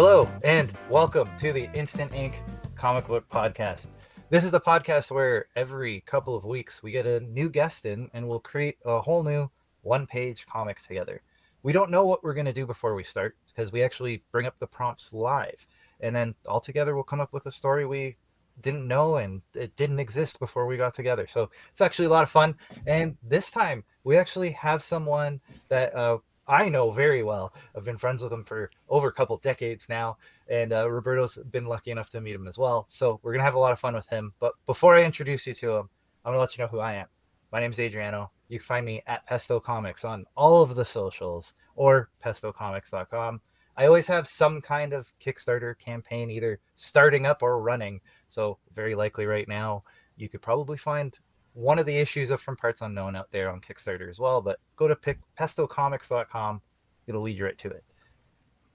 Hello, and welcome to the Instant Ink Comic Book Podcast. This is the podcast where every couple of weeks we get a new guest in and we'll create a whole new one-page comic together. We don't know what we're going to do before we start because we actually bring up the prompts live. And then all together we'll come up with a story we didn't know and it didn't exist before we got together. So it's actually a lot of fun. And this time we actually have someone that I know very well. I've been friends with him for over a couple decades now, and Roberto's been lucky enough to meet him as well. So we're going to have a lot of fun with him. But before I introduce you to him, I'm going to let you know who I am. My name is Adriano. You can find me at Pesto Comics on all of the socials or pestocomics.com. I always have some kind of Kickstarter campaign either starting up or running. So very likely right now, you could probably find one of the issues of From Parts Unknown out there on Kickstarter as well, but go to pestocomics.com. It'll lead you right to it.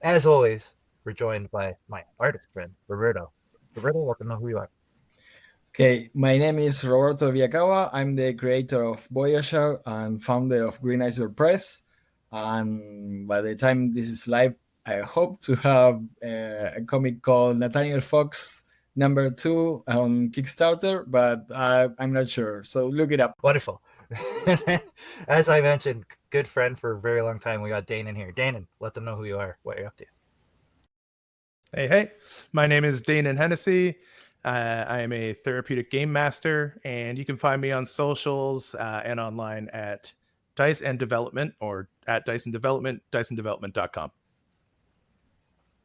As always, we're joined by my artist friend, Roberto. Roberto, let them know who you are. Okay, my name is Roberto Villacaba. I'm the creator of Voyager and founder of Green Iceberg Press. And by the time this is live, I hope to have a comic called Nathaniel Fox #2 on Kickstarter, but I'm not sure. So look it up. Wonderful. As I mentioned, good friend for a very long time. We got Danon here. Danon, let them know who you are, what you're up to. Hey. My name is Danon Hennessy. I am a therapeutic game master, and you can find me on socials and online at Dice and Development or at Dice and Development, diceanddevelopment.com.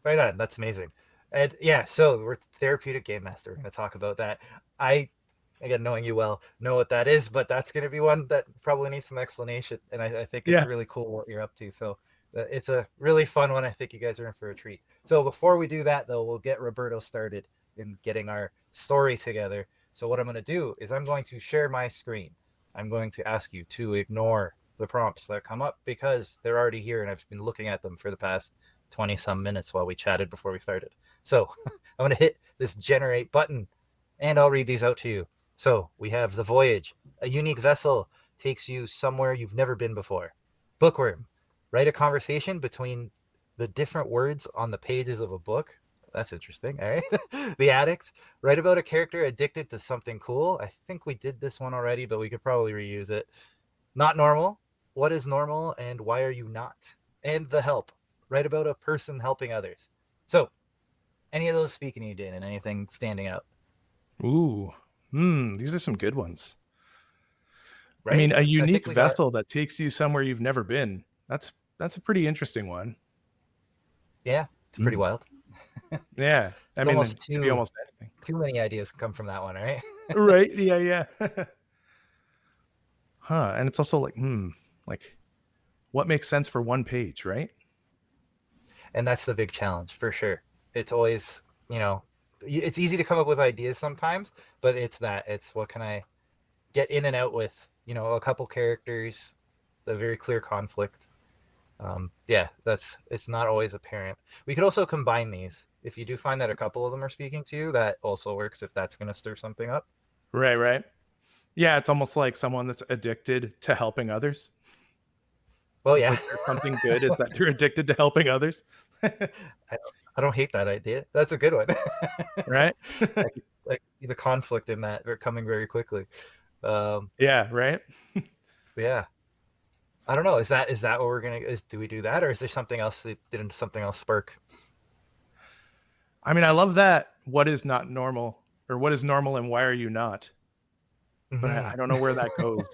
Right on. That's amazing. And yeah, so we're Therapeutic Game Master. We're going to talk about that. Again, knowing you well, know what that is, but that's going to be one that probably needs some explanation. And I think it's really cool what you're up to. So it's a really fun one. I think you guys are in for a treat. So before we do that, though, we'll get Roberto started in getting our story together. So what I'm going to do is I'm going to share my screen. I'm going to ask you to ignore the prompts that come up because they're already here and I've been looking at them for the past 20 some minutes while we chatted before we started. So I'm going to hit this generate button and I'll read these out to you. So we have The Voyage. A unique vessel takes you somewhere you've never been before. Bookworm. Write a conversation between the different words on the pages of a book. That's interesting. All right. The Addict. Write about a character addicted to something cool. I think we did this one already, but we could probably reuse it. Not normal. What is normal and why are you not? And The Help. Write about a person helping others. So, any of those speaking to you, Dan, and anything standing out? Ooh, these are some good ones. Right? I mean, a unique vessel that takes you somewhere you've never been. That's a pretty interesting one. Yeah, it's pretty wild. Yeah, I mean, almost almost anything. Too many ideas come from that one, right? Right? Yeah. Huh? And it's also like, what makes sense for one page, right? And that's the big challenge for sure. It's always, it's easy to come up with ideas sometimes, but it's what can I get in and out with, a couple characters, the very clear conflict. It's not always apparent. We could also combine these. If you do find that a couple of them are speaking to you, that also works if that's going to stir something up. Right. Yeah, it's almost like someone that's addicted to helping others. Well, it's yeah. Like something good is that they're addicted to helping others. I don't hate that idea. That's a good one. Right? like the conflict in that, they're coming very quickly. Yeah, right? Yeah. I don't know. Is that what we're going to, do we do that? Or is there something else that didn't something else spark? I mean, I love that. What is not normal or what is normal and why are you not? But I don't know where that goes.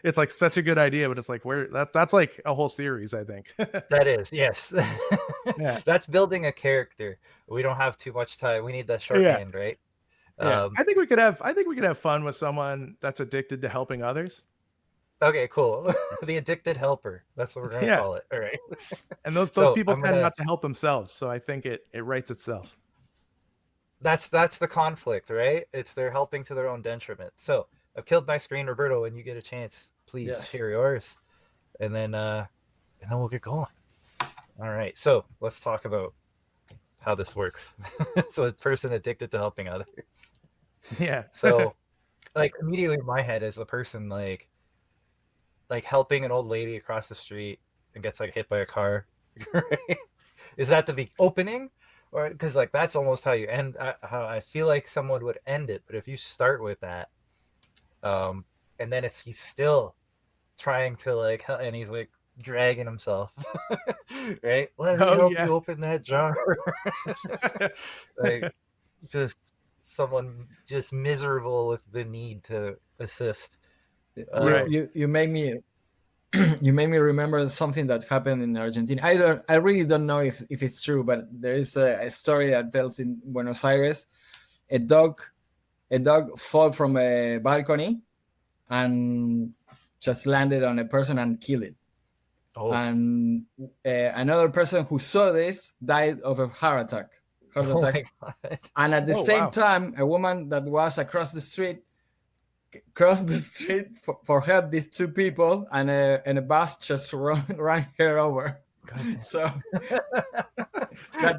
It's like such a good idea, but it's like that's like a whole series, I think. That is, yes. Yeah. That's building a character. We don't have too much time. We need that shorthand, right? Yeah. I think we could have fun with someone that's addicted to helping others. Okay, cool. The addicted helper. That's what we're going to call it. All right. And those people tend not to help themselves, so I think it writes itself. That's the conflict, right? It's they're helping to their own detriment. So I've killed my screen, Roberto. When you get a chance, please share yours, and then we'll get going. All right. So let's talk about how this works. So a person addicted to helping others. Yeah. So, like immediately in my head is a person like helping an old lady across the street and gets like hit by a car, right? Is that the opening, or because like that's almost how you end? How I feel like someone would end it, but if you start with that, and then he's still trying to like, and he's like dragging himself, right? Let me Oh help yeah. you open that jar. Like just someone just miserable with the need to assist. Right. You make me you made me remember something that happened in Argentina. I really don't know if it's true, but there is a story that tells in Buenos Aires a dog fall from a balcony and just landed on a person and killed it. Oh, And another person who saw this died of a heart attack. oh my god. And at the Oh, same wow. time, a woman that was across the street crossed the street for help these two people, and a bus just ran her over. So that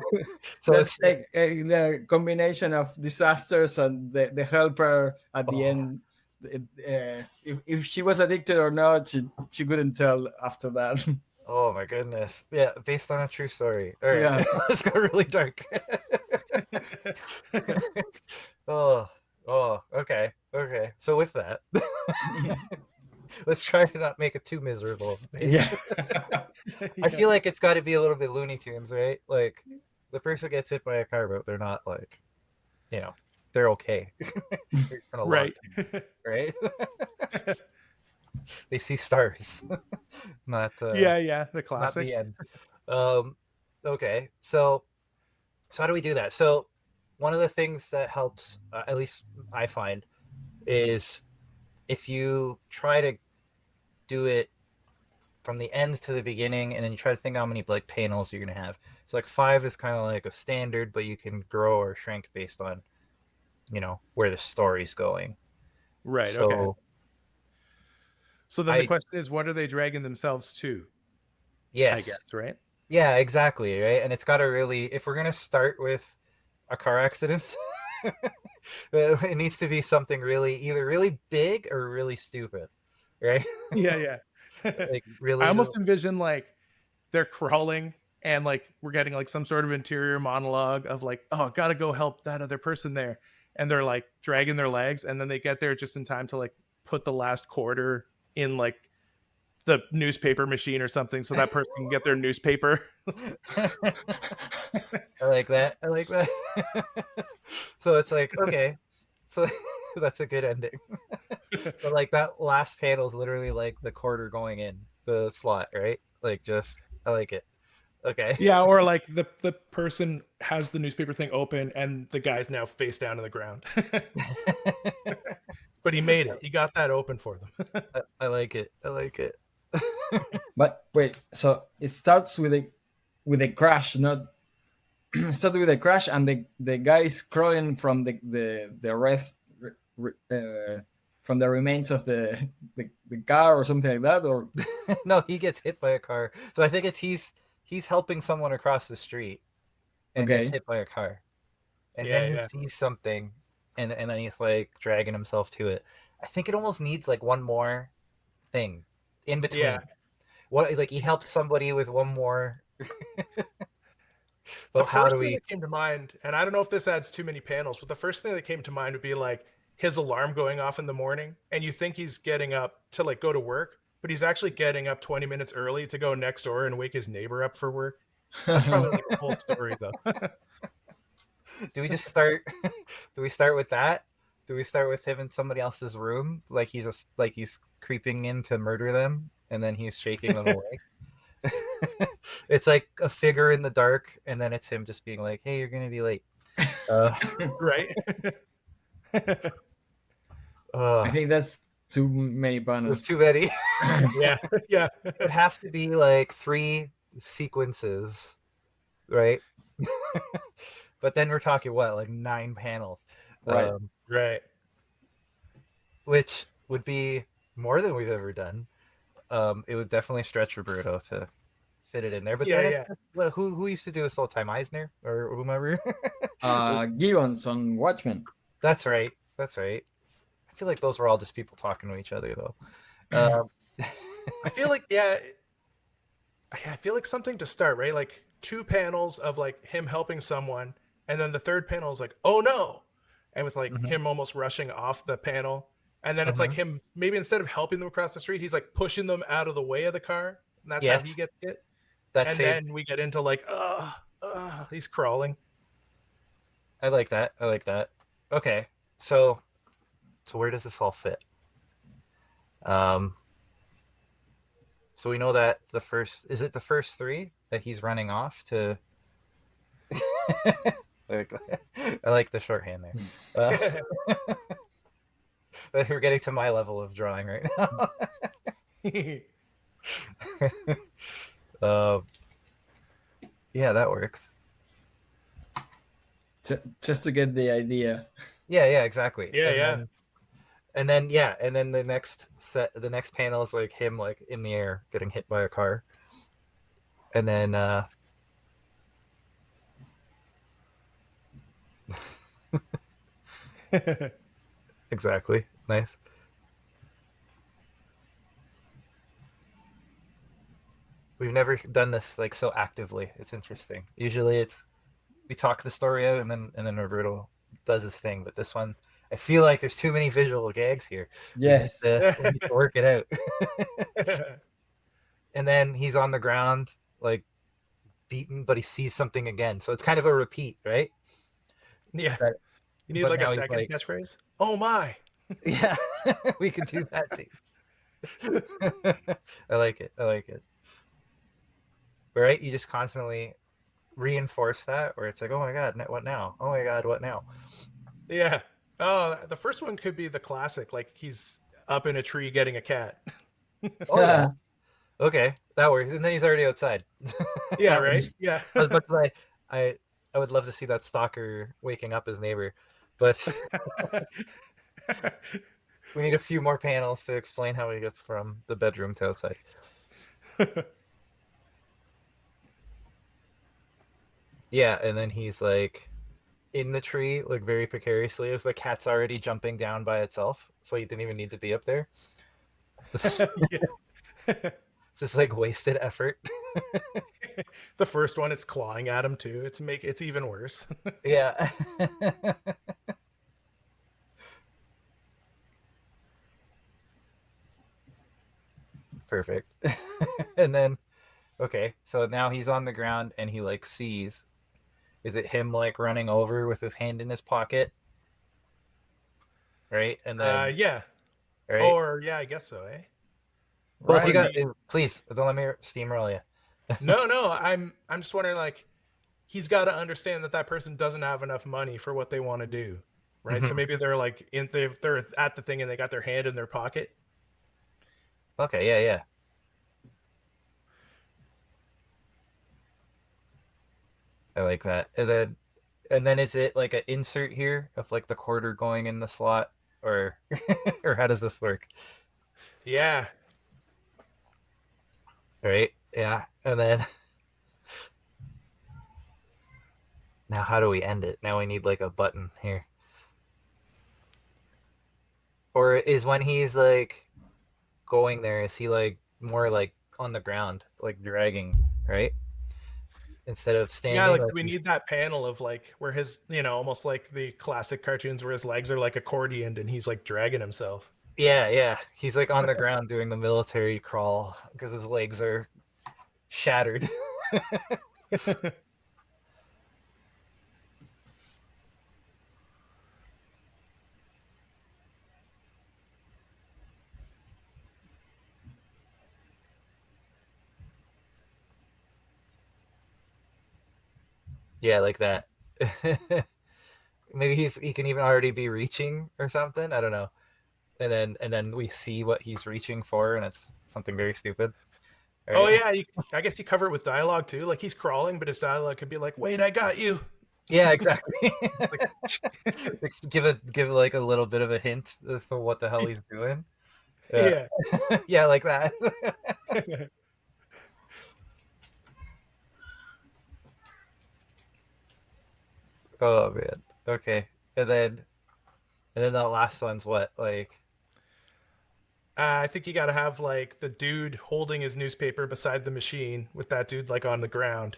So that's it's like the combination of disasters and the helper at the oh, end. If she was addicted or not, she couldn't tell after that. oh my goodness. Yeah, based on a true story. All right. Yeah. Let's go really dark. Oh, oh, okay. Okay. So with that, let's try to not make it too miserable. Yeah. I feel like it's got to be a little bit Looney Tunes, right? Like the person gets hit by a car, but they're not like, they're okay. They're just in a Right. right? They see stars, not Yeah, the not classic. the end. Um, okay, so how do we do that? So one of the things that helps, at least I find, is if you try to do it from the end to the beginning, and then you try to think how many like panels you're gonna have. So like 5 is kind of like a standard, but you can grow or shrink based on where the story's going. Right. Okay. So So then the I question is, what are they dragging themselves to? I yes, guess, right? yeah, exactly, right. And it's got to really, if we're gonna start with a car accident, it needs to be something really either really big or really stupid, right? Yeah. Like I really, almost envision like they're crawling and like we're getting like some sort of interior monologue of like, oh, gotta go help that other person there. And they're like dragging their legs, and then they get there just in time to like put the last quarter in like the newspaper machine or something so that person can get their newspaper. I like that. I like that. So it's like, okay, so that's a good ending. But like that last panel is literally like the quarter going in the slot, right? Like just, I like it. Okay. Yeah, or like the person has the newspaper thing open and the guy's now face down on the ground. But he made it. He got that open for them. I like it. I like it. But wait, so it starts with a crash, not start with a crash, and the guy is crawling from the rest from the remains of the car or something like that, or No, he gets hit by a car. So I think it's he's helping someone across the street and gets okay. hit by a car. And then he Yeah. sees something and then he's like dragging himself to it. I think it almost needs like one more thing in between. Yeah. What like he helped somebody with one more. The But how first do thing we that came to mind, and I don't know if this adds too many panels, but the first thing that came to mind would be like his alarm going off in the morning, and you think he's getting up to like go to work, but he's actually getting up 20 minutes early to go next door and wake his neighbor up for work. That's probably like the whole story, though. do we just start do we start with that? Do we start with him in somebody else's room like he's creeping in to murder them and then he's shaking them away? It's like a figure in the dark and then it's him just being like, hey, you're gonna be late. uh, Right? I think that's too many there's panels. too many. Yeah. It have to be like 3 sequences, right? But then we're talking what, like 9 panels, Right. Right. which would be more than we've ever done. It would definitely stretch Roberto to fit it in there. But then Yeah. it's, who used to do this all the time? Eisner or whomever? Gibbons on Watchmen. That's right. That's right. I feel like those were all just people talking to each other, though. Um, I feel like, yeah, I feel like something to start, right? Like two panels of like him helping someone, and then the third panel is like, oh no, and with like Mhm. him almost rushing off the panel, and then it's like Mhm. him maybe instead of helping them across the street, he's like pushing them out of the way of the car, and that's how Yes, he gets it. that And saved. then we get into like, he's crawling. I like that. I like that. Okay, so where does this all fit? Um, so we know that the first is it the first three that he's running off to. Like, I like the shorthand there. We're getting to my level of drawing right now. uh, yeah, that works. Just to get the idea. Yeah, exactly. Yeah. And then the next panel is like him like in the air getting hit by a car, and then exactly, nice. We've never done this like so actively. It's interesting. Usually it's we talk the story out and then Roberto does his thing, but this one I feel like there's too many visual gags here. Yes. We need to work it out. And then he's on the ground like beaten, but he sees something again. So it's kind of a repeat, right? Yeah. But, You need but like a now he's second like, catchphrase. Oh my. yeah, we can do that too. I like it. I like it. Right? You just constantly reinforce that, where it's like, oh my god, what now? Oh my god, what now? Yeah. Oh, the first one could be the classic, like he's up in a tree getting a cat. Oh yeah, okay, that works. And then he's already outside. Yeah, right? Yeah. As much as I would love to see that stalker waking up his neighbor, but we need a few more panels to explain how he gets from the bedroom to outside. Yeah, and then he's like in the tree, like very precariously, as the cat's already jumping down by itself, so he didn't even need to be up there. This it's just like wasted effort. The first one, it's clawing at him too. It's even worse. Yeah. Perfect. And then okay, so now he's on the ground and he like sees. Is it him like running over with his hand in his pocket? Right? And then Yeah. right? Or yeah, I guess so, eh? Well, if Or you is got he please don't let me steamroll you. No, I'm just wondering like he's got to understand that that person doesn't have enough money for what they want to do. Right? So Mhm. maybe they're like they're at the thing and they got their hand in their pocket. Okay, yeah. I like that. And then is it like an insert here of like the quarter going in the slot, or or how does this work? Yeah. Right? Yeah. And then now how do we end it? Now we need like a button here. Or is when he's like going there, is he like more like on the ground, like dragging, right? Instead of Yeah, standing, like like we he's need that panel of like where his, almost like the classic cartoons where his legs are like accordioned and he's like dragging himself. yeah. He's like on the ground doing the military crawl because his legs are shattered. Yeah, like that. Maybe he can even already be reaching or something. I don't know. And then we see what he's reaching for, and it's something very stupid. Oh Right? yeah, I guess you cover it with dialogue too. Like he's crawling, but his dialogue could be like, "Wait, I got you." Yeah, exactly. Like, Give like a little bit of a hint as to what the hell he's doing. Yeah, yeah. yeah, like that. Oh man. Okay, and then that last one's what like. I think you got to have like the dude holding his newspaper beside the machine with that dude like on the ground.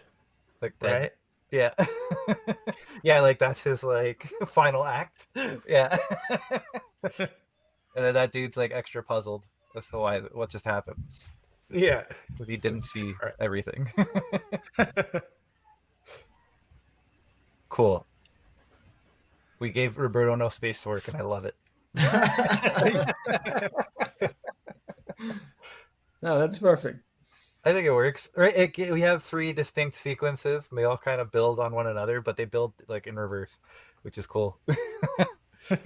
like dead. Right? Yeah. Yeah, like that's his like final act. Yeah. And then that dude's like extra puzzled as to why what just happened Yeah. because he didn't see Right. everything. Cool. We gave Roberto no space to work, and I love it. No, that's perfect. I think it works. Right? We have three distinct sequences, and they all kind of build on one another, but they build like in reverse, which is cool. All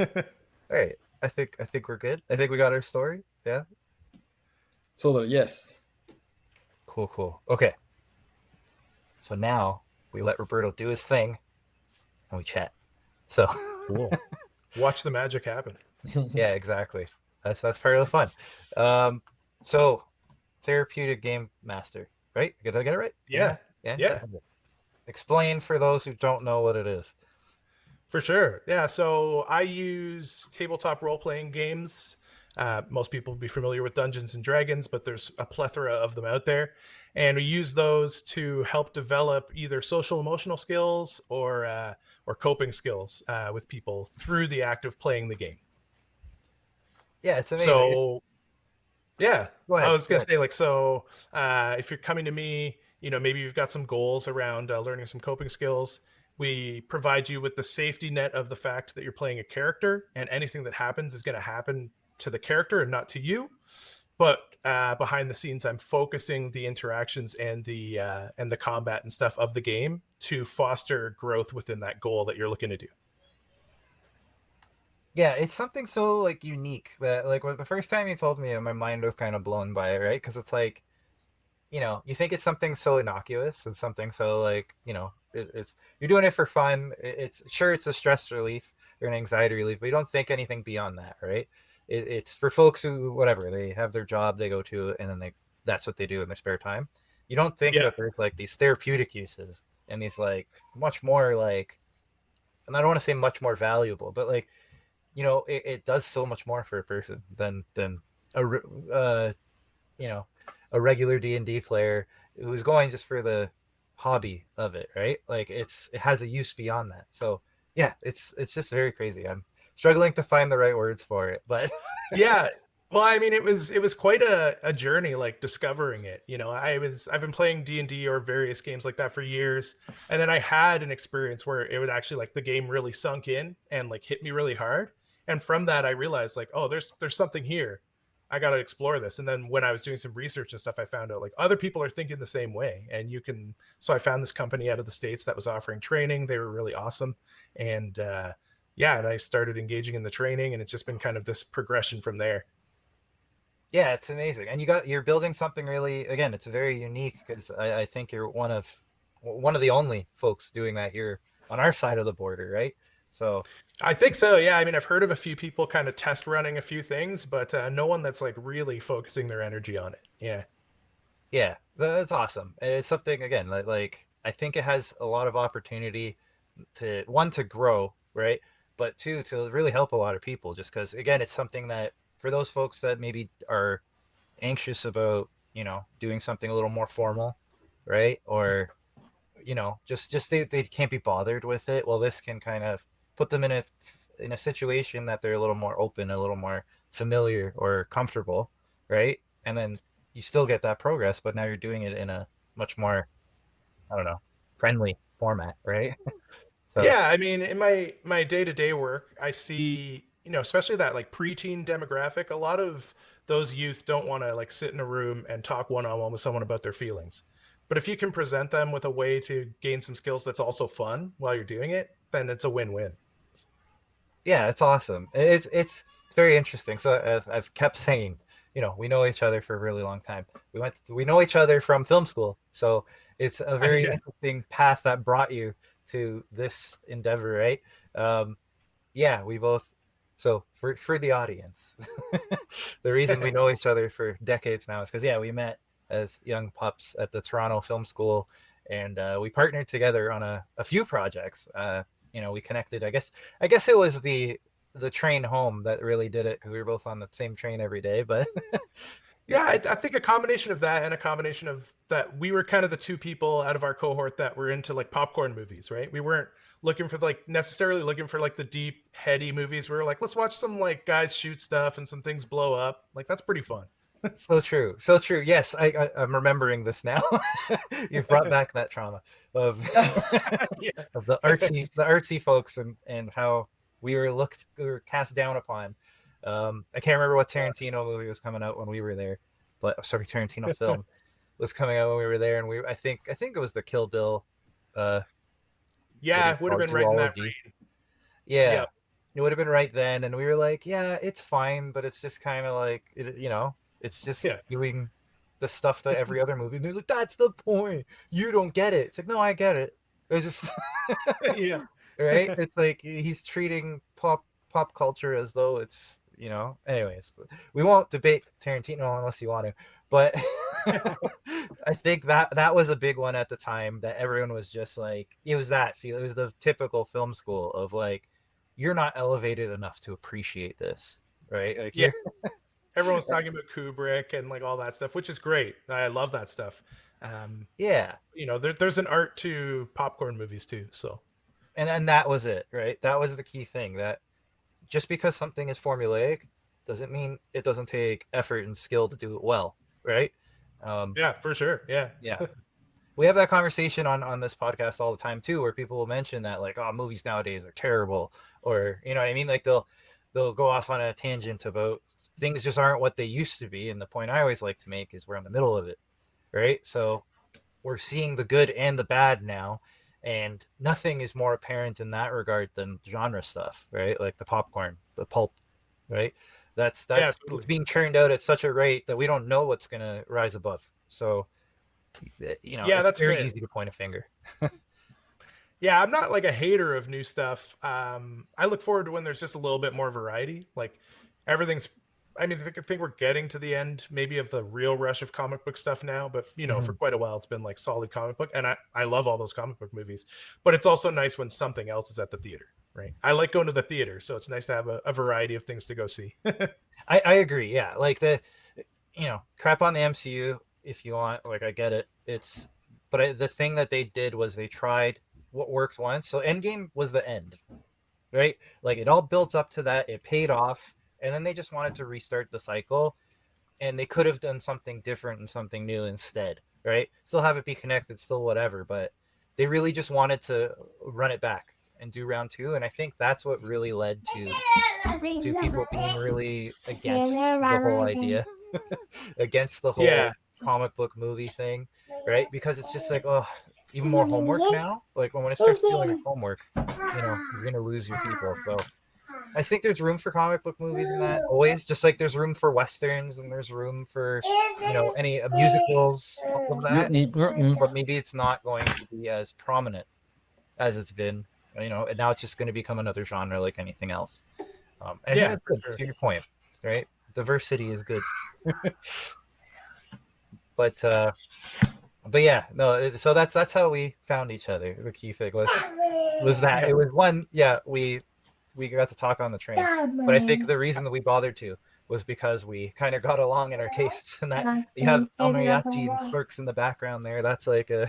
right. I think we're good. I think we got our story. Yeah. Totally, yes. Cool. Cool. Okay. So now we let Roberto do his thing, and we chat. So Cool. Watch the magic happen. yeah, exactly. That's part of the fun. Um, so therapeutic game master, right? Did I get it right? Yeah. Yeah. Yeah. Explain for those who don't know what it is. For sure. Yeah. So I use tabletop role playing games. Most people will be familiar with Dungeons and Dragons, but there's a plethora of them out there. And we use those to help develop either social emotional skills or coping skills with people through the act of playing the game. Yeah, it's amazing. So yeah, Go I ahead. was gonna say like so. If you're coming to me, maybe you've got some goals around learning some coping skills. We provide you with the safety net of the fact that you're playing a character, and anything that happens is going to happen to the character and not to you. But behind the scenes, I'm focusing the interactions and the combat and stuff of the game to foster growth within that goal that you're looking to do. Yeah, it's something so like unique that like the first time you told me, my mind was kind of blown by it, right? Because it's like you think it's something so innocuous and something so like it's you're doing it for fun. It's sure it's a stress relief or an anxiety relief, but you don't think anything beyond that, right? It's for folks who whatever they have their job they go to and then that's what they do in their spare time. You don't think Yeah, that there's like these therapeutic uses and these like much more like, and I don't want to say much more valuable, but like it does so much more for a person than a you know a regular D&D player who's going just for the hobby of it, right? Like it has a use beyond that. So yeah, it's just very crazy. I'm struggling to find the right words for it, but yeah. Well, I mean, it was quite a journey, like discovering it. I've been playing D&D or various games like that for years, and then I had an experience where it would actually like the game really sunk in and like hit me really hard. And from that, I realized like, oh, there's something here. I got to explore this. And then when I was doing some research and stuff, I found out like other people are thinking the same way. And you can. So I found this company out of the States that was offering training. They were really awesome, and yeah, and I started engaging in the training, and it's just been kind of this progression from there. yeah, it's amazing. And you're building something really, again, it's very unique because I think you're one of the only folks doing that here on our side of the border, right? So I think so. Yeah. I mean, I've heard of a few people kind of test running a few things, but no one that's like really focusing their energy on it. Yeah. yeah, that's awesome. It's something again like I think it has a lot of opportunity to one to grow, right? But two to really help a lot of people just because again it's something that for those folks that maybe are anxious about doing something a little more formal, right? Or just they can't be bothered with it. Well, this can kind of put them in a situation that they're a little more open, a little more familiar or comfortable, right? And then you still get that progress, but now you're doing it in a much more, I don't know, friendly format, right? So Yeah. I mean, in my day to day work, I see, especially that like preteen demographic, a lot of those youth don't want to like sit in a room and talk one on one with someone about their feelings. But if you can present them with a way to gain some skills that's also fun while you're doing it, then it's a win win. yeah, it's awesome. It's very interesting. So as I've kept saying, we know each other for a really long time. We know each other from film school, so it's a very Yeah. interesting path that brought you to this endeavor, right? Um, yeah, we both. So for the audience, the reason we know each other for decades now is because yeah, we met as young pups at the Toronto Film School, and we partnered together on a few projects. We connected. I guess it was the train home that really did it because we were both on the same train every day. But Yeah, I think a combination of that and a combination of that we were kind of the two people out of our cohort that were into like popcorn movies, right? We weren't looking for like necessarily looking for like the deep, heady movies. We were like, let's watch some like guys shoot stuff and some things blow up. Like that's pretty fun. So true. So true. Yes, I'm remembering this now. You've brought back that trauma of Yeah. of the artsy folks and how we were cast down upon. I can't remember what Tarantino movie was coming out when we were there, but sorry, Tarantino film was coming out when we were there, and I think it was the Kill Bill. What Yeah, do you would have call it, been right in that duology. range. Yeah, Yeah. it would have been right then, and we were like, yeah, it's fine, but it's just kind of like it's just Yeah. doing the stuff that every other movie. And they're like, that's the point. You don't get it. It's like, no, I get it. It's just Yeah. right. It's like he's treating pop culture as though it's Anyways, we won't debate Tarantino unless you want to, but I think that was a big one at the time that everyone was just like, it was that feel. It was the typical film school of like, you're not elevated enough to appreciate this, right? Like Yeah. you're Everyone's talking about Kubrick and like all that stuff, which is great. I love that stuff. yeah. There's an art to popcorn movies too. So And that was it, right? That was the key thing, that just because something is formulaic doesn't mean it doesn't take effort and skill to do it well, right? yeah, for sure. Yeah. Yeah. We have that conversation on this podcast all the time too, where people will mention that like, oh, movies nowadays are terrible, or you know what I mean? Like they'll go off on a tangent about things just aren't what they used to be. And the point I always like to make is we're in the middle of it, right? So we're seeing the good and the bad now, and nothing is more apparent in that regard than genre stuff, right? Like the popcorn, the pulp, right? That's Yeah, it's totally. being churned out at such a rate that we don't know what's going to rise above. So Yeah, it's that's very fair. easy to point a finger. Yeah, I'm not like a hater of new stuff. I look forward to when there's just a little bit more variety. Like everything's. I mean, I think we're getting to the end maybe of the real rush of comic book stuff now, but for quite a while it's been like solid comic book, and I love all those comic book movies. But it's also nice when something else is at the theater, right? I like going to the theater, so it's nice to have a variety of things to go see. I agree. Yeah, like crap on the MCU if you want. Like I get it. The thing that they did was they tried what works once. So Endgame was the end, right? Like it all built up to that. It paid off, and then they just wanted to restart the cycle, and they could have done something different and something new instead, right? Still have it be connected, still whatever, but they really just wanted to run it back and do round two, and I think that's what really led to people being really against the whole idea, against the whole Yeah. comic book movie thing, right? Because it's just like, oh, even more homework now. Like when it starts feeling like homework, you're gonna lose your people. So I think there's room for comic book movies in that always, just like there's room for westerns and there's room for any musicals, all of that. But maybe it's not going to be as prominent as it's been, and now it's just going to become another genre like anything else. And Yeah, I think that's good, for sure. to your point, right? Diversity is good. but yeah, no. So that's how we found each other. The key thing was that it was one. Yeah, we got to talk on the train. But I think the reason that we bothered to was because we kind of got along in our tastes, and that you have El Mariachi and Clerks in the background there. That's like a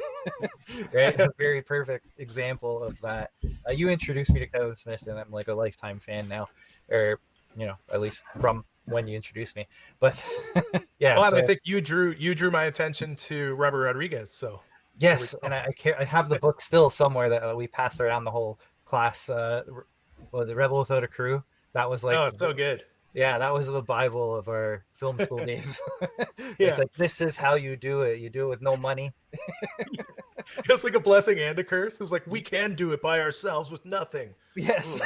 very perfect example of that. You introduced me to Kevin Smith, and I'm like a lifetime fan now, or at least from when you introduced me. But yeah, Well, so, and I think you drew my attention to Robert Rodriguez. So yes, and I have the book still somewhere that we passed around the whole class. The Rebel Without a Crew. That was like, oh, so good. yeah, that was the Bible of our film school days. Yeah. It's like, this is how you do it. You do it with no money. It's like a blessing and a curse. It was like, we can do it by ourselves with nothing. Yes.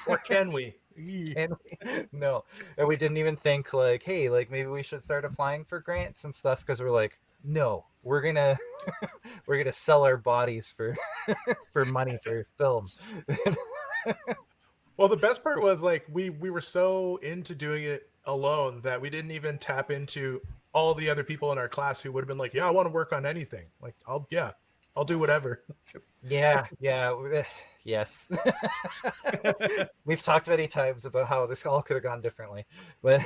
Or can we? No. And we didn't even think like, hey, like maybe we should start applying for grants and stuff, because we're like, no, we're gonna sell our bodies for for money for film. Well, the best part was like we were so into doing it alone that we didn't even tap into all the other people in our class who would have been like, yeah, I want to work on anything. Like, I'll do whatever. Yeah. Yes. We've talked many times about how this all could have gone differently, but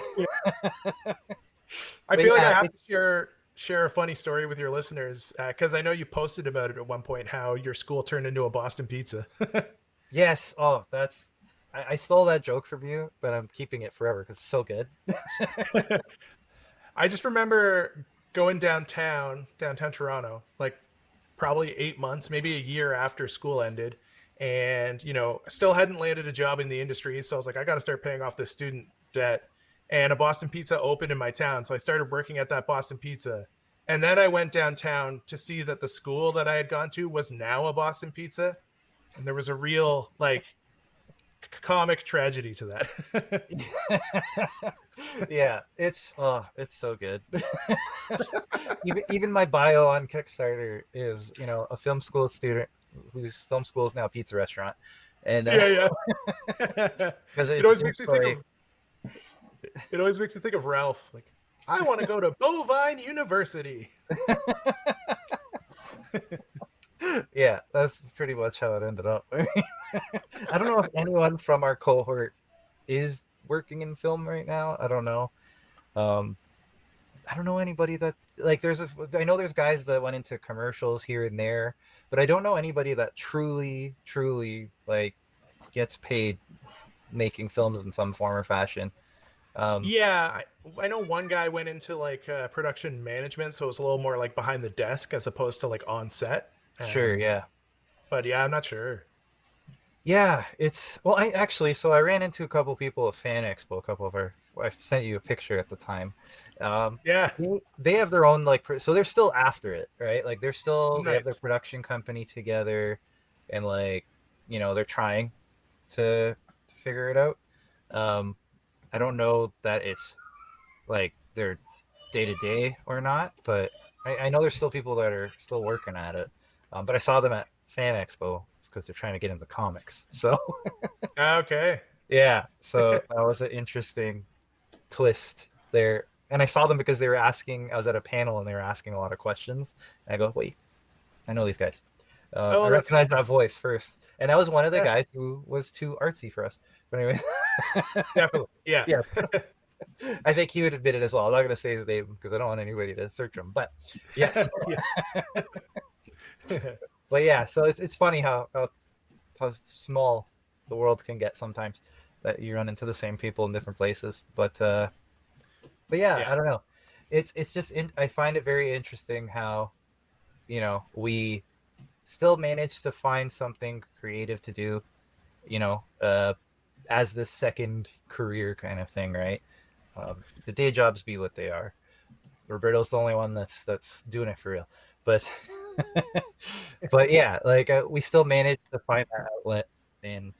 I But feel like I yeah, have to share a funny story with your listeners because I know you posted about it at one point how your school turned into a Boston Pizza. yes. Oh, that's I stole that joke from you, but I'm keeping it forever because it's so good. I just remember going downtown Toronto, like probably 8 months, maybe a year after school ended. And, I still hadn't landed a job in the industry. So I was like, I got to start paying off this student debt. And a Boston Pizza opened in my town. So I started working at that Boston Pizza. And then I went downtown to see that the school that I had gone to was now a Boston Pizza. And there was a real, like, comic tragedy to that. Yeah, it's so good. Even my bio on Kickstarter is, a film school student whose film school is now a pizza restaurant, and Yeah, yeah. because it it's a always true makes me think story. of it always makes me think of Ralph. Like, I want to go to Bovine University. Yeah, that's pretty much how it ended up. I don't know if anyone from our cohort is working in film right now. I don't know. Um, I don't know anybody that like. I know there's guys that went into commercials here and there, but I don't know anybody that truly like gets paid making films in some form or fashion. Um, Yeah, I know one guy went into like production management, so it was a little more like behind the desk as opposed to like on set. sure, Um, yeah. but yeah, I'm not sure. Yeah, it's well. I actually, so I ran into a couple people at Fan Expo. A couple of our, I sent you a picture at the time. Um, Yeah, they have their own like, so they're still after it, right? Like they have their nice. production company together, and like, they're trying to figure it out. Um, I don't know that it's like their day to day or not, but I know there's still people that are still working at it. But I saw them at Fan Expo because they're trying to get into comics. So Okay. yeah, so that was an interesting twist there. And I saw them because they were asking. I was at a panel and they were asking a lot of questions. And I go, wait, I know these guys. I Oh, that's recognized that voice first, and that was one of the yeah, guys who was too artsy for us. But anyway, definitely. Yeah. yeah, I think he would admit it as well. I'm not going to say his name because I don't want anybody to search him. But yes, Yeah. but yeah. So it's funny how small the world can get sometimes. That you run into the same people in different places. But yeah, Yeah. I don't know. It's just I find it very interesting how we still manage to find something creative to do. You know, as this second career kind of thing, right? The day jobs be what they are. Roberto's the only one that's doing it for real. But but yeah, like we still manage to find that outlet. And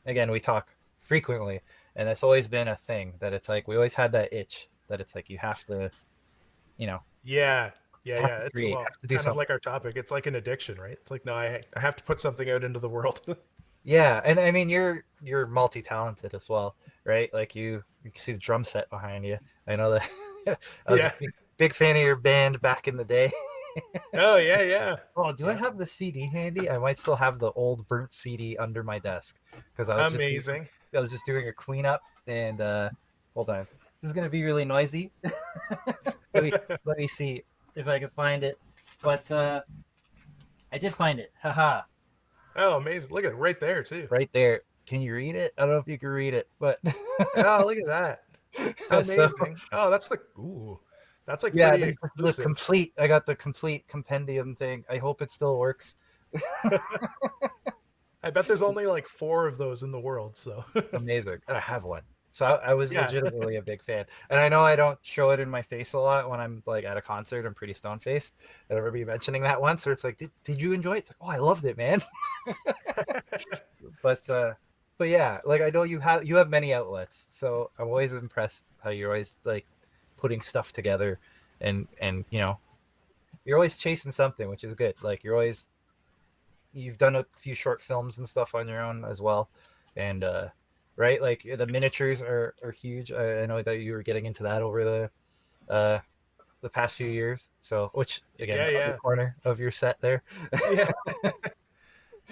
again, we talk frequently, and that's always been a thing that it's like we always had that itch that it's like you you know, Yeah. Yeah. have Yeah. to It's create, well, have to do kind of something. like our topic. It's like an addiction, right? It's like, no, I have to put something out into the world. Yeah, and I mean you're multi-talented as well, right? Like you can see the drum set behind you. I know that I was a Yeah. big fan of your band back in the day. Oh, yeah. Yeah. Oh, do I Yeah. have the CD handy? I might still have the old burnt CD under my desk because Amazing. I was just doing a cleanup and hold on. This is gonna be really noisy. let me let me see if I can find it. But I did find it. Haha. Oh, amazing. Look at it right there, too. Right there. Can you read it? I don't know if you can read it, but Oh, look at that. so Amazing. Oh, that's like yeah, pretty this is the exclusive. complete. I got the complete compendium thing. I hope it still works. I bet there's only like 4 of those in the world. So, Amazing. And I have one. So I was yeah. legitimately a big fan. And I know I don't show it in my face a lot when I'm like at a concert. I'm pretty stone faced. I remember you mentioning that once where it's like, did you enjoy it? It's like, oh, I loved it, man. But but yeah, like I know you have many outlets. So I'm always impressed how you're always like putting stuff together and you're always chasing something, which is good. Like you've done a few short films and stuff on your own as well. And right, like the miniatures are huge. I know that you were getting into that over uh the past few years. So which again, Yeah, other yeah. corner of your set there. Yeah.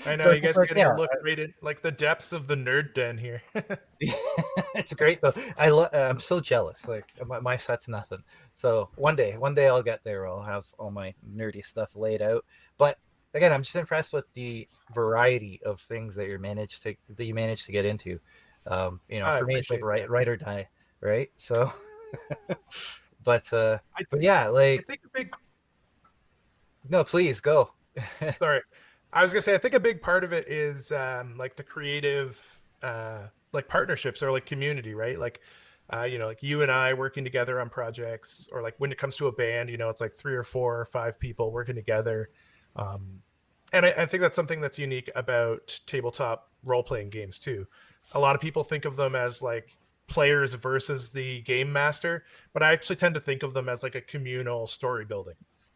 I know So you it's guys are like, getting yeah, a look right in like the depths of the nerd den here. it's great though. I'm so jealous. Like my set's nothing. So one day I'll get there. I'll have all my nerdy stuff laid out. But again, I'm just impressed with the variety of things that you managed to get into. I For me, it's like appreciate that. write or die, right? So, but uh, I but yeah, I like think a big no, please go. sorry. I was gonna say I think a big part of it is like the creative like partnerships or like community, right? Like like you and I working together on projects, or like when it comes to a band, it's like 3 or 4 or 5 people working together. Um, and I think that's something that's unique about tabletop role playing games too. A lot of people think of them as like players versus the game master, but I actually tend to think of them as like a communal story building,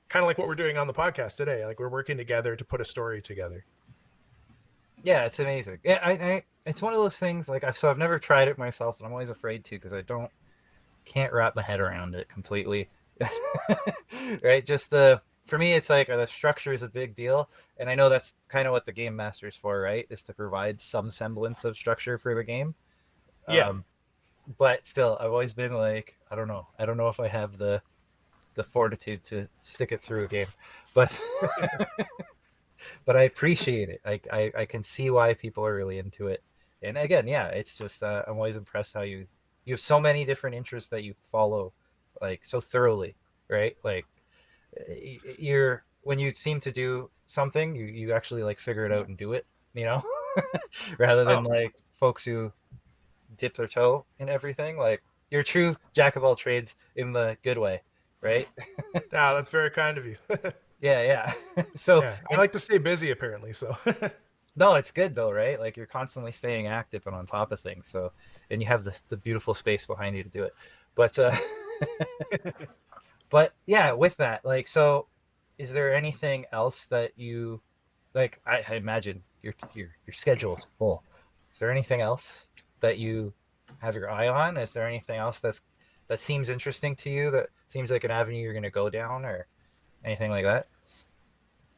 kind of like what we're doing on the podcast today. Like we're working together to put a story together. Yeah, it's amazing. Yeah, it's one of those things. Like I've never tried it myself, and I'm always afraid to because I don't can't wrap my head around it completely. Right? Just the for me, it's like the structure is a big deal, and I know that's kind of what the game master is for, right? Is to provide some semblance of structure for the game. Yeah. Um, but still, I've always been like, I don't know. I don't know if I have the fortitude to stick it through a game, but but I appreciate it. I can see why people are really into it. And again, yeah, it's just I'm always impressed how you have so many different interests that you follow like so thoroughly, right? Like you're when you seem to do something, you actually like figure it out and do it, you know, rather Oh, than like folks who dip their toe in everything. Like you're a true jack of all trades in the good way, right? yeah, that's very kind of you. Yeah, yeah. So Yeah, I and like to stay busy apparently. So no, it's good though, right? Like you're constantly staying active and on top of things. So, and you have the beautiful space behind you to do it. But, but yeah, with that, like, so is there anything else that you like? I imagine your schedule is full. Is there anything else that you have your eye on? Is there anything else that seems interesting to you that seems like an avenue you're going to go down or anything like that?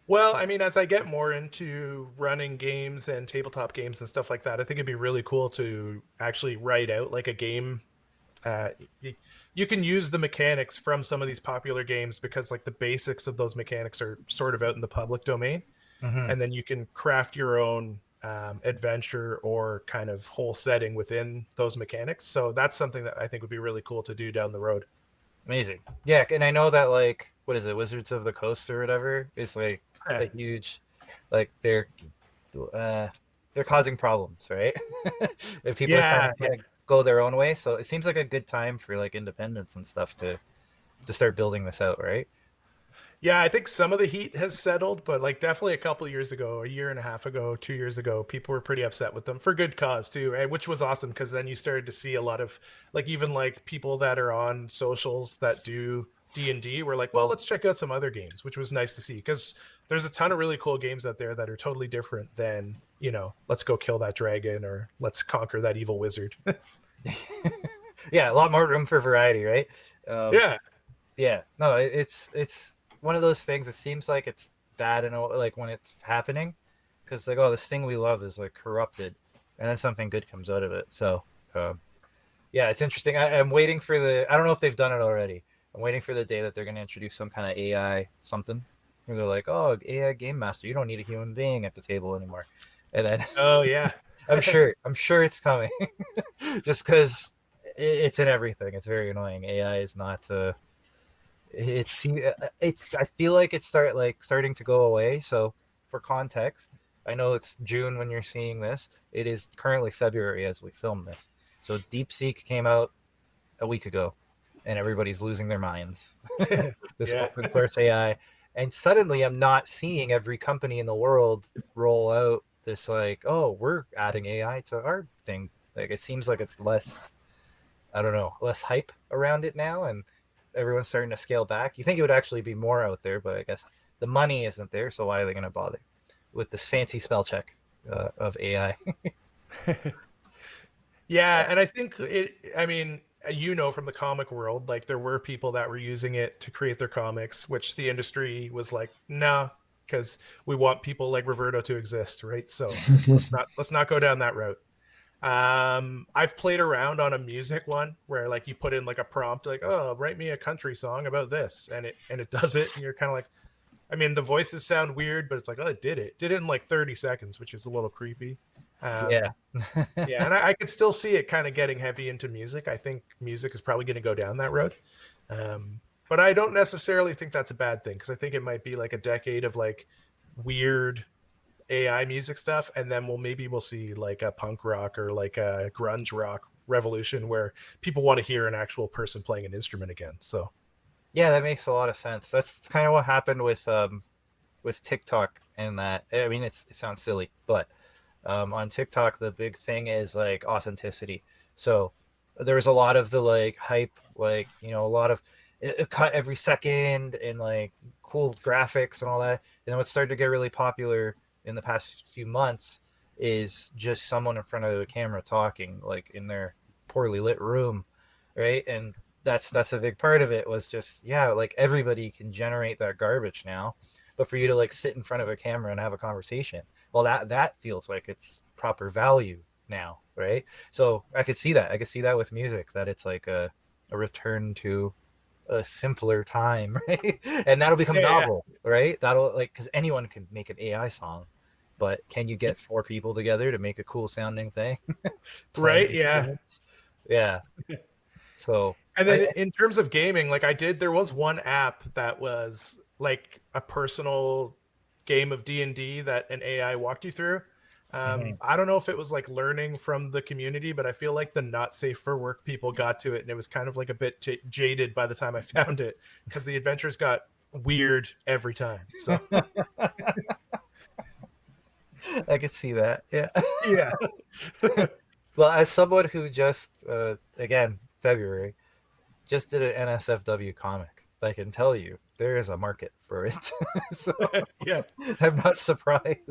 well, I mean, as I get more into running games and tabletop games and stuff like that, I think it'd be really cool to actually write out like a game. Uh, y- you can use the mechanics from some of these popular games because like the basics of those mechanics are sort of out in the public domain, Mm-hmm. and then you can craft your own adventure or kind of whole setting within those mechanics. So that's something that I think would be really cool to do down the road. Amazing. Yeah, and I know that like what is it, Wizards of the Coast or whatever is like a Yeah. huge like uh they're causing problems, right? If people are trying Yeah, to kind of go their own way. So it seems like a good time for like independents and stuff to start building this out, right? yeah, I think some of the heat has settled, but like definitely a couple years ago, a year and a half ago, 2 years ago, people were pretty upset with them for good cause too, and which was awesome because then you started to see a lot of like even like people that are on socials that do D&D were like, well, let's check out some other games, which was nice to see because there's a ton of really cool games out there that are totally different than, let's go kill that dragon or let's conquer that evil wizard. Yeah, a lot more room for variety, right? Um, Yeah. yeah, no, it's one of those things. It seems like it's bad in like when it's happening, because like oh, this thing we love is like corrupted, and then something good comes out of it. So yeah, it's interesting. I'm waiting for the. I don't know if they've done it already. I'm waiting for the day that they're going to introduce some kind of AI something. Where they're like, oh, AI game master, you don't need a human being at the table anymore. And then Oh yeah. I'm sure it's coming, just because it's in everything. It's very annoying. AI is not. It's I feel like it's starting to go away. So for context, I know it's June when you're seeing this. It is currently February as we film this. So DeepSeek came out a week ago, and everybody's losing their minds. This Yeah. open source AI, and suddenly I'm not seeing every company in the world roll out this like, oh, we're adding AI to our thing. Like it seems like it's less, I don't know, less hype around it now, and everyone's starting to scale back. You think it would actually be more out there, but I guess the money isn't there. So why are they going to bother with this fancy spell check of AI? Yeah, and I think I mean, from the comic world, like there were people that were using it to create their comics, which the industry was like, nah, because we want people like Roberto to exist, right? So let's not go down that route. I've played around on a music one where like you put in like a prompt, like, oh, write me a country song about this, and it does it, and you're kind of like, I mean, the voices sound weird, but it's like, oh, it did it. Did it in like 30 seconds, which is a little creepy. Yeah. Yeah, and I could still see it kind of getting heavy into music. I think music is probably going to go down that road. But I don't necessarily think that's a bad thing because I think it might be like a decade of like weird AI music stuff, and then we'll see like a punk rock or like a grunge rock revolution where people want to hear an actual person playing an instrument again. So Yeah, that makes a lot of sense. That's kind of what happened with TikTok and that. I mean, it sounds silly, but on TikTok, the big thing is like authenticity. So there was a lot of the like hype, like a lot of it cut every second and like cool graphics and all that. And then what started to get really popular in the past few months is just someone in front of the camera talking, like in their poorly lit room, right? And that's a big part of it was just like everybody can generate that garbage now, but for you to like sit in front of a camera and have a conversation, well, that feels like it's proper value now, right? So I could see that with music, that it's like a return to a simpler time, right? And that'll become yeah, novel, right? That'll like because anyone can make an AI song, but can you get four people together to make a cool sounding thing playing right, yeah. instruments? Yeah. So And I then in terms of gaming, like there was one app that was like a personal game of D&D that an AI walked you through. mhm. I don't know if it was like learning from the community, but I feel like the not safe for work people got to it, and it was kind of like a bit jaded by the time I found it because the adventures got weird every time. So I could see that. Yeah. yeah, Well, as someone who just again February just did an NSFW comic, I can tell you there is a market for it. So yeah, I'm not surprised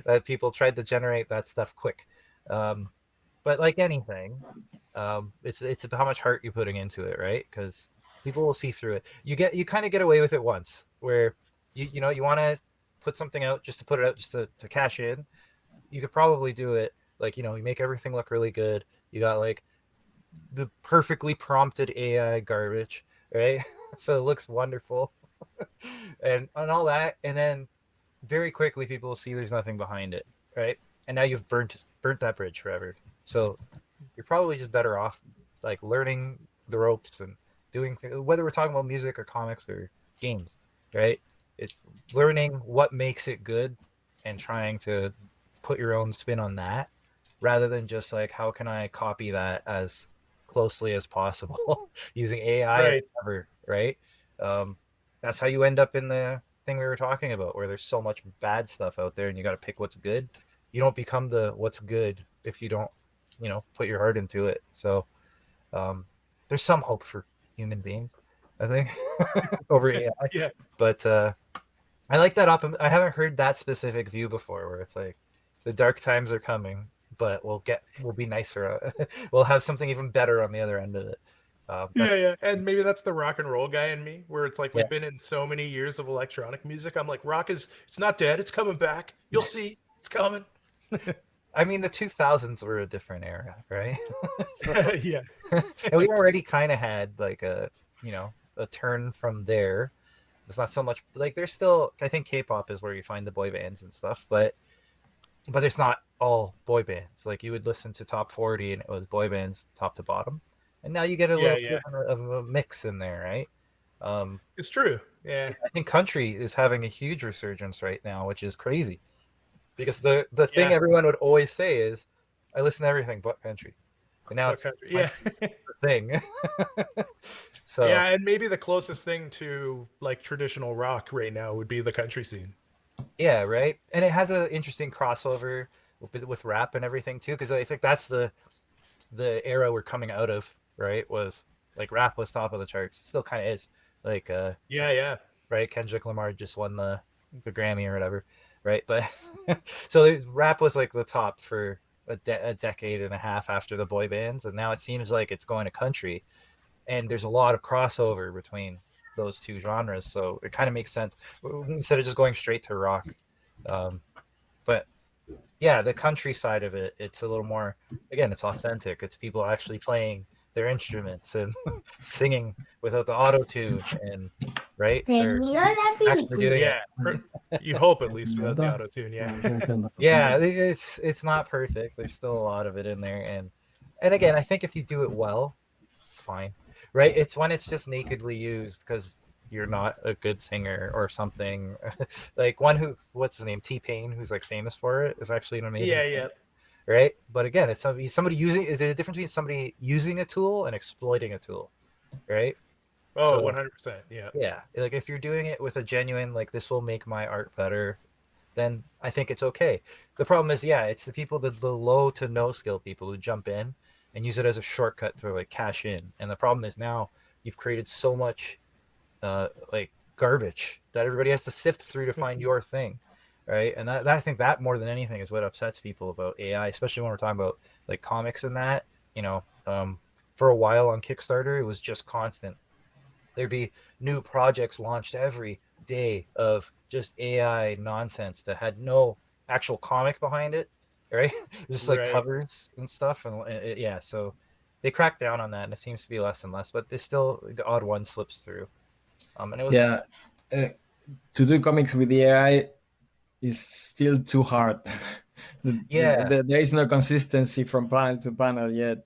that people tried to generate that stuff quick. Um, but like anything, it's about how much heart you're putting into it, right? Because people will see through it. You kind of get away with it once, where you want to put something out just to put it out just to cash in. You could probably do it like you make everything look really good. You got like the perfectly prompted AI garbage, right? So it looks wonderful, and all that, and then very quickly people will see there's nothing behind it, right? And now you've burnt that bridge forever. So you're probably just better off like learning the ropes and doing whether we're talking about music or comics or games, right? It's learning what makes it good and trying to put your own spin on that rather than just like how can I copy that as closely as possible using AI or right. whatever, right? Um, that's how you end up in the thing we were talking about, where there's so much bad stuff out there, and you got to pick what's good. You don't become the what's good if you don't, put your heart into it. So um, there's some hope for human beings, I think, over AI. Yeah. But I like that. I haven't heard that specific view before, where it's like the dark times are coming, but we'll be nicer. We'll have something even better on the other end of it. That's Yeah, yeah. And maybe that's the rock and roll guy in me, where it's like yeah. we've been in so many years of electronic music. I'm like, it's not dead, it's coming back. You'll see, it's coming. I mean, the 2000s were a different era, right? So, Yeah. and we already kind of had like a turn from there. It's not so much like there's still. I think K-pop is where you find the boy bands and stuff, but it's not all boy bands. Like you would listen to top 40 and it was boy bands top to bottom, and now you get a Yeah, little yeah. bit of a mix in there, right? It's true. Yeah. I think country is having a huge resurgence right now, which is crazy because the thing Yeah. everyone would always say is, I listen to everything but country, and now What it's country? country Yeah. the thing. So Yeah, and maybe the closest thing to like traditional rock right now would be the country scene. yeah, right. And it has an interesting crossover with rap and everything too, because I think that's the era we're coming out of, right? Was like rap was top of the charts. It still kind of is. Like Yeah, yeah. right, Kendrick Lamar just won the Grammy or whatever, right? But so rap was like the top for a decade and a half after the boy bands, and now it seems like it's going to country, and there's a lot of crossover between those two genres, so it kind of makes sense instead of just going straight to rock. But yeah, the country side of it, it's a little more, again, it's authentic. It's people actually playing their instruments and singing without the auto tune, and right, they're Terminó la actually doing película. it. Yeah, you hope at least without the auto tune. Yeah, Yeah, it's not perfect. There's still a lot of it in there, and again, I think if you do it well, it's fine, right? It's when it's just nakedly used because you're not a good singer or something. Like one who, what's his name, T-Pain, who's like famous for it, is actually an amazing yeah, singer, yeah. right? But again, it's somebody using. Is there a difference between somebody using a tool and exploiting a tool, right? Oh, So 100%. Yeah, yeah, like if you're doing it with a genuine, like this will make my art better, then I think it's okay. The problem is, yeah, it's the people, the low to no skill people who jump in and use it as a shortcut to like cash in. And the problem is now you've created so much like garbage that everybody has to sift through to find your thing, right? And that I think that more than anything is what upsets people about AI, especially when we're talking about like comics and that. You know, for a while on Kickstarter, it was just constant. There'd be new projects launched every day of just AI nonsense that had no actual comic behind it, right? Just like right. covers and stuff, and yeah, so they cracked down on that, and it seems to be less and less. But there's still the odd one slips through, and it was Yeah, uh, to do comics with the AI is still too hard. yeah, There is no consistency from panel to panel yet.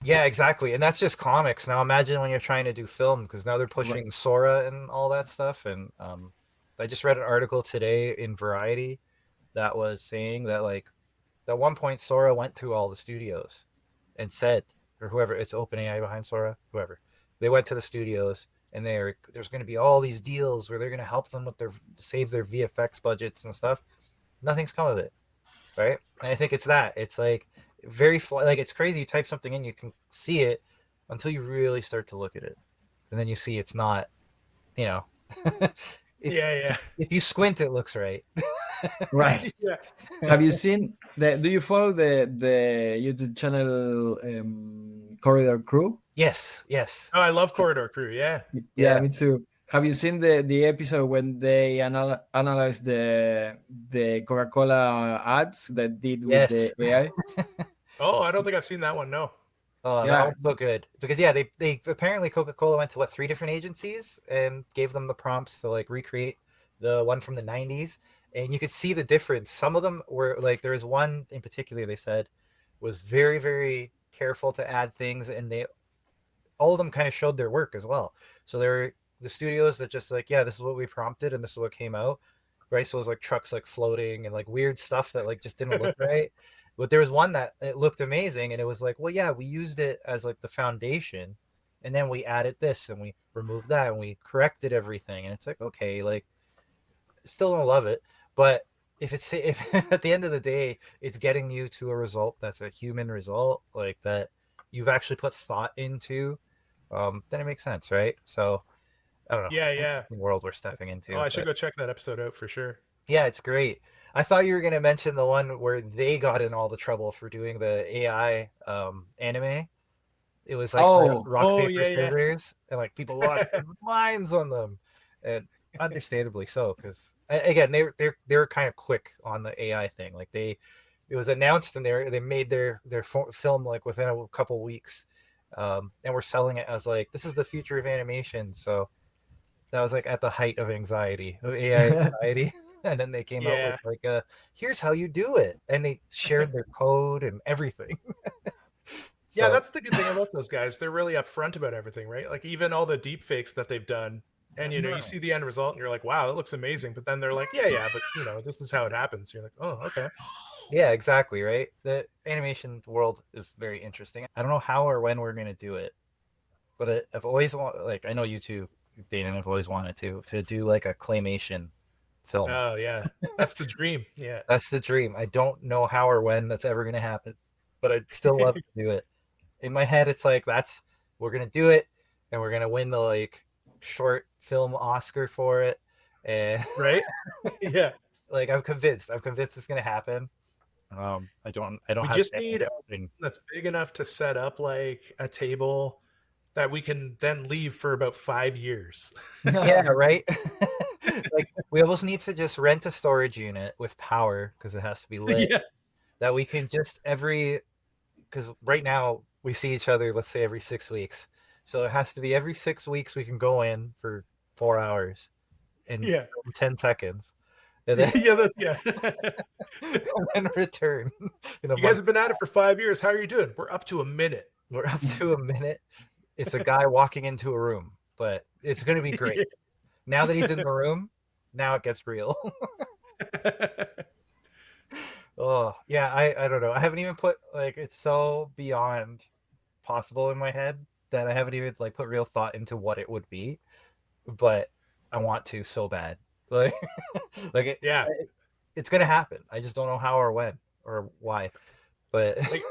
yeah, exactly, and that's just comics. Now imagine when you're trying to do film, because now they're Right. pushing Sora and all that stuff, and I just read an article today in Variety that was saying that like at one point Sora went to all the studios and said, or whoever, it's OpenAI behind Sora, whoever, they went to the studios and there's going to be all these deals where they're going to help them with their save their VFX budgets and stuff. Nothing's come of it, right? And I think it's that. It's like like it's crazy. You type something in, you can see it until you really start to look at it, and then you see it's not. You know, if Yeah, yeah, if you squint, it looks right. Right. yeah. Have you seen the? Do you follow the YouTube channel Corridor Crew? Yes, yes, Oh, I love Corridor Crew. Yeah, Yeah, yeah, me too. Have you seen the episode when they analyze the Coca-Cola ads that did with the yes. AI? oh, I don't think I've seen that one. No. Oh, that Yeah, one's so good because yeah, they apparently Coca-Cola went to what, three different agencies and gave them the prompts to like recreate the one from the 90s, and you could see the difference. Some of them were like, there was one in particular they said was very very careful to add things, and they all of them kind of showed their work as well. So there were the studios that just like, yeah, this is what we prompted and this is what came out, right? So it was like trucks like floating and like weird stuff that like just didn't look right. But there was one that it looked amazing, and it was like, well, yeah, we used it as like the foundation, and then we added this and we removed that and we corrected everything, and it's like, okay, like still don't love it, but if at the end of the day it's getting you to a result that's a human result, like that you've actually put thought into, then it makes sense, right? So I don't know. Yeah, yeah. The world we're stepping That's. Oh, into, I should but go check that episode out for sure. yeah, it's great. I thought you were going to mention the one where they got in all the trouble for doing the AI anime. It was like Oh, rock Oh, paper yeah, yeah. scissors, and like people lost their minds on them, and understandably so, because again they were kind of quick on the AI thing. Like it was announced and they made their film like within a couple weeks, and we're selling it as like this is the future of animation. So that was like at the height of anxiety, of AI anxiety. And then they came out with Yeah. like here's how you do it, and they shared their code and everything. Yeah, So that's the good thing about those guys. They're really upfront about everything, right? Like even all the deep fakes that they've done, and you see the end result and you're like, wow, that looks amazing. But then they're like, yeah, yeah, but this is how it happens. You're like, oh, okay. yeah, exactly, right? The animation world is very interesting. I don't know how or when we're gonna do it, but I've always like I know you too, Dana. I've always wanted to do like a claymation film. Oh yeah. That's the dream. Yeah. That's the dream. I don't know how or when that's ever gonna happen, but I'd still love to do it. In my head, it's like we're gonna do it, and we're gonna win the like short film Oscar for it, and Right? Yeah. like I'm convinced. I'm convinced it's gonna happen. I don't We have just any need doubt in. that's big enough to set up like a table that we can then leave for about 5 years. Yeah, right. Like we almost need to just rent a storage unit with power because it has to be lit. Yeah. That we can just because right now we see each other, let's say every 6 weeks. So it has to be every 6 weeks we can go in for 4 hours and Yeah. 10 seconds. And then, Yeah. and then return in a You guys month. have been at it for 5 years. How are you doing? We're up to a minute. We're up to a minute. It's a guy walking into a room, but it's going to be great. Now that he's in the room, now it gets real. Oh, yeah, I don't know. I haven't even put like it's so beyond possible in my head that I haven't even like put real thought into what it would be, but I want to so bad. Like like Yeah. it's going to happen. I just don't know how or when or why. But Like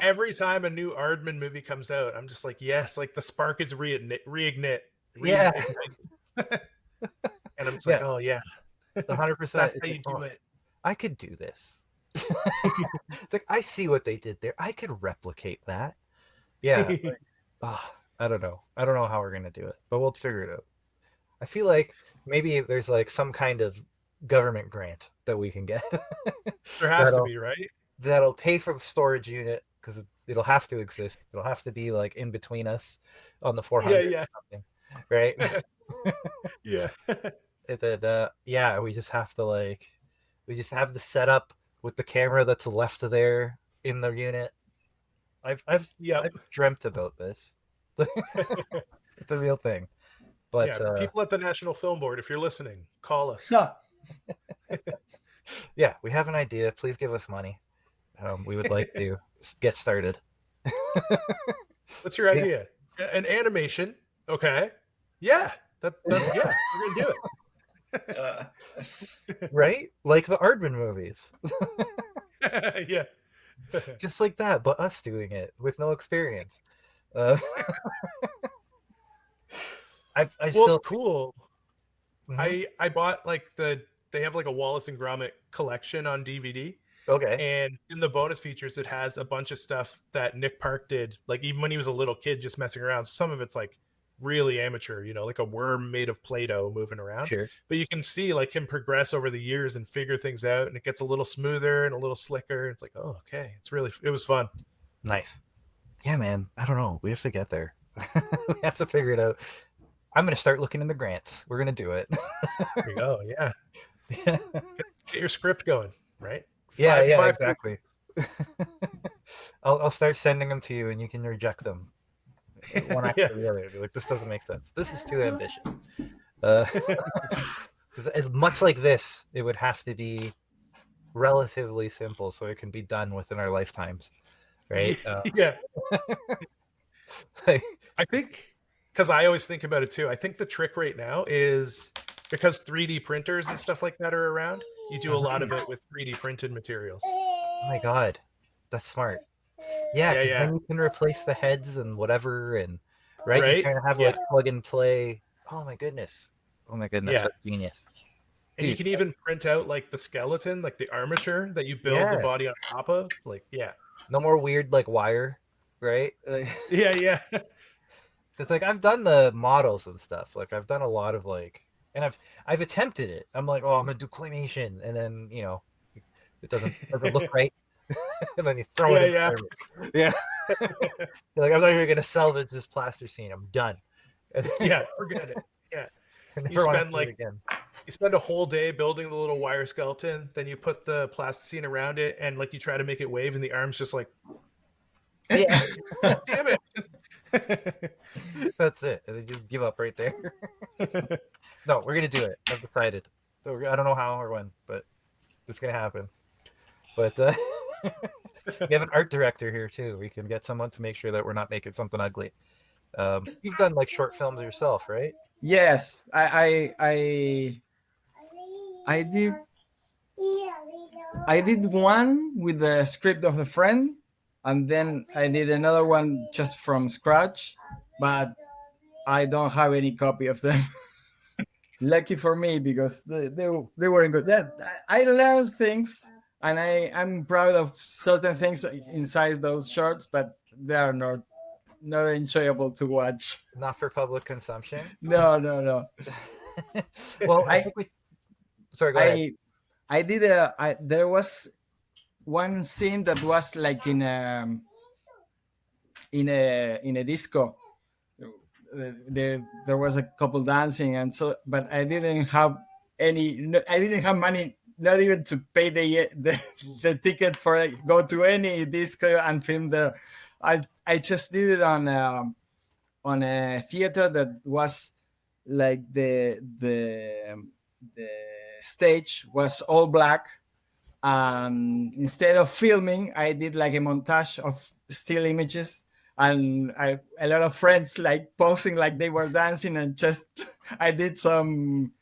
every time a new Aardman movie comes out, I'm just like, yes, like the spark is reignite. Yeah. And I'm just Yeah. like, oh yeah, 100%. that's how you do it. I could do this. It's like I see what they did there. I could replicate that. Yeah. I don't know. I don't know how we're gonna do it, but we'll figure it out. I feel like maybe there's like some kind of government grant that we can get. There has to be, right? That'll pay for the storage unit because it'll have to exist. It'll have to be like in between us on the 400 Yeah. or something, right? Yeah. Yeah, we just have to we just have the setup with the camera that's left there in the unit. I've dreamt about this. It's a real thing. But yeah, people at the National Film Board, if you're listening, call us. No. Yeah, we have an idea. Please give us money. We would like to get started. What's your idea? An animation. Okay. Yeah. Yeah, we're gonna do it. Right? Like the Aardman movies. Yeah. Just like that, but us doing it with no experience. I still It's cool. Mhm. I bought they have like a Wallace and Gromit collection on DVD. Okay. And in the bonus features, it has a bunch of stuff that Nick Park did, like even when he was a little kid, just messing around. Some of it's like really amateur, like a worm made of Play-Doh moving around. Sure. But you can see like him progress over the years and figure things out, and it gets a little smoother and a little slicker. It's like, oh, okay, it was fun. Nice. Yeah, man. I don't know. We have to get there. We have to figure it out. I'm gonna start looking in the grants. We're gonna do it. There you go. Yeah. Get your script going, right? Yeah, exactly. I'll start sending them to you, and you can reject them one after the other. Be like, this doesn't make sense. This is too ambitious. Because much like this, it would have to be relatively simple, so it can be done within our lifetimes, right? Yeah. Like, I think, because I always think about it too, I think the trick right now is because 3D printers and stuff like that are around, you do a lot of it with 3D printed materials. oh my god, that's smart. Yeah, then you can replace the heads and whatever, and right? You kind of have like plug and play. Oh my goodness, that's genius. And you can even print out like the skeleton, like the armature that you build the body on top of. Like, no more weird like wire, right? Yeah. Because like I've done the models and stuff. Like I've done a lot of like, and I've attempted it. I'm like, oh, I'm gonna do claymation, and then it doesn't look right. And then you throw it in. Yeah. You're like, I'm not even gonna salvage this plaster scene. I'm done. Yeah, forget it. Yeah. You spend a whole day building the little wire skeleton, then you put the plasticine around it, and like you try to make it wave, and the arm's just like, yeah, damn it. That's it. And they just give up right there. No, we're gonna do it. I've decided. So I don't know how or when, but it's gonna happen. But we have an art director here too. We can get someone to make sure that we're not making something ugly. You've done like short films yourself, right? Yes, I did. I did one with the script of a friend, and then I did another one just from scratch, but I don't have any copy of them. Lucky for me, because they weren't good. I learned things, and I'm proud of certain things inside those shorts, but they are not not enjoyable to watch. Not for public consumption. No. Well, I I think we. Sorry, go ahead. I did there was one scene that was like in a disco. There was a couple dancing, and so, but I didn't have I didn't have money, not even to pay the ticket for go to any disco and film there. I just did it on a theater that was like the stage was all black. Instead of filming, I did like a montage of still images, and a lot of friends like posing like they were dancing, and just I did some.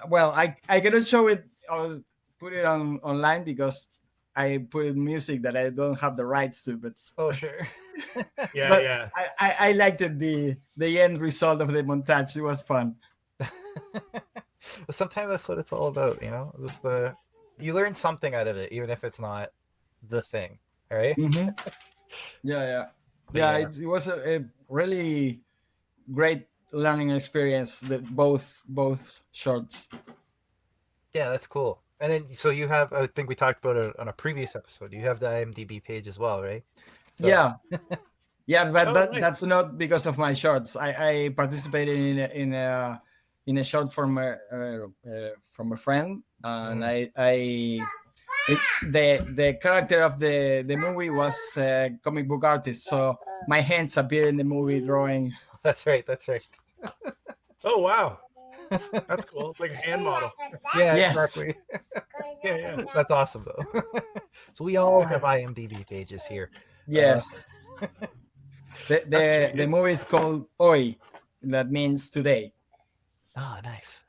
Well, I cannot show it or put it on online because I put music that I don't have the rights to. But Oh, sure. Yeah, but yeah. I liked it, the end result of the montage. It was fun. Well, sometimes that's what it's all about, you know. Just you learn something out of it, even if it's not the thing, right? Mm-hmm. Yeah. Yeah. It was a really great learning experience. That both shorts. Yeah, that's cool. And then, so you have, I think we talked about it on a previous episode. You have the IMDb page as well, right? So, Yeah, but Oh, nice. that's not because of my shorts. I participated in a short from a friend, and the character of the movie was a comic book artist, so my hands appear in the movie drawing. That's right. That's right. Oh, wow. That's cool. It's like a hand model. Yeah, Yes. exactly. Yeah. That's awesome, though. So we all have IMDb pages here. Yes. That's The sweet. movie is called Oi, that means today. Oh, nice.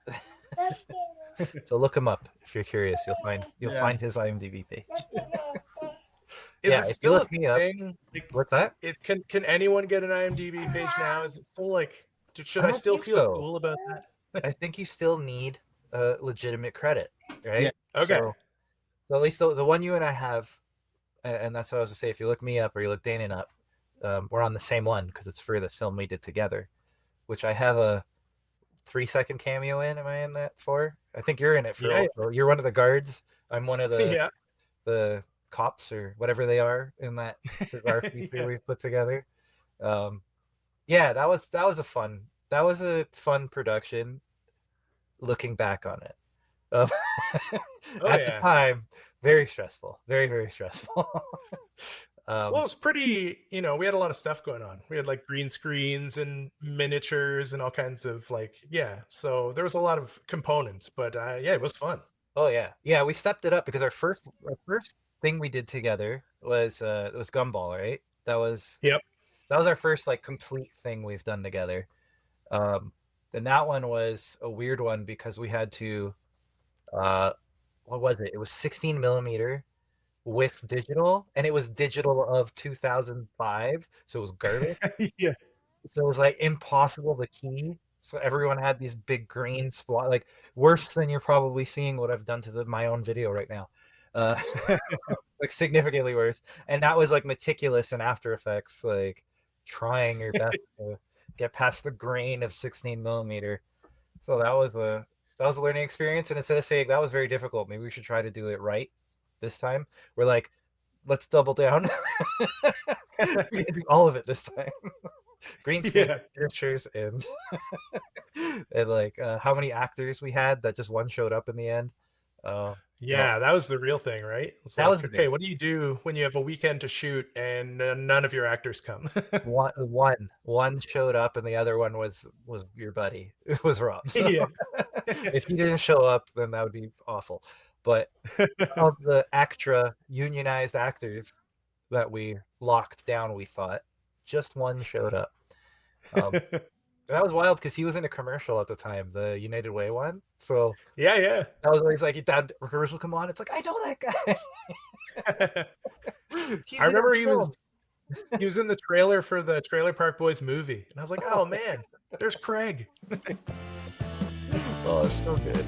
So look him up if you're curious. You'll Yeah. find his IMDb page. Is Yeah, it if you still look a me up- thing? Like, What's that? can anyone get an IMDb page now? Is it still like? Should I I don't still think feel so. cool about that? I think you still need legitimate credit, right? Yeah. Okay. So at least the one you and I have, and that's what I was to say. If you look me up or you look Danon up, we're on the same one because it's for the film we did together, which I have a 3-second cameo in. Am I in that for? I think you're in it for. Yeah. Also. You're one of the guards. I'm one of the Yeah. the cops or whatever they are in that our feature we've put together. Yeah, that was a fun production. Looking back on it, Oh, at yeah. the time, very stressful, very stressful. Well, it was pretty, we had a lot of stuff going on. We had like green screens and miniatures and all kinds of yeah. So there was a lot of components, but yeah, it was fun. Oh yeah, we stepped it up because our first thing we did together was it was Gumball, right? Yep. That was our first like complete thing we've done together. And that one was a weird one because we had to what was it? It was 16 millimeter with digital, and it was digital of 2005, so it was garbage. Yeah. So it was like impossible to key. So everyone had these big green splot, like worse than you're probably seeing what I've done to my own video right now. Like significantly worse. And that was like meticulous in After Effects, like trying your best to get past the grain of 16 millimeter. So that was a learning experience. And instead of saying that was very difficult, maybe we should try to do it right this time. We're like, let's double down. We're gonna do all of it this time. Green screen pictures and like how many actors we had that just one showed up in the end. Yeah, that was the real thing, right? It's That like, was the okay, big- what do you do when you have a weekend to shoot and none of your actors come? one showed up and the other one was your buddy. It was Rob. So Yeah. if he didn't show up, then that would be awful. But of the extra unionized actors that we locked down, we thought just one showed up. That was wild because he was in a commercial at the time, the United Way one. So Yeah. that was always like, that commercial come on. It's like, I know that guy. I remember he was in the trailer for the Trailer Park Boys movie, and I was like, oh man, there's Craig. Oh, it's so good.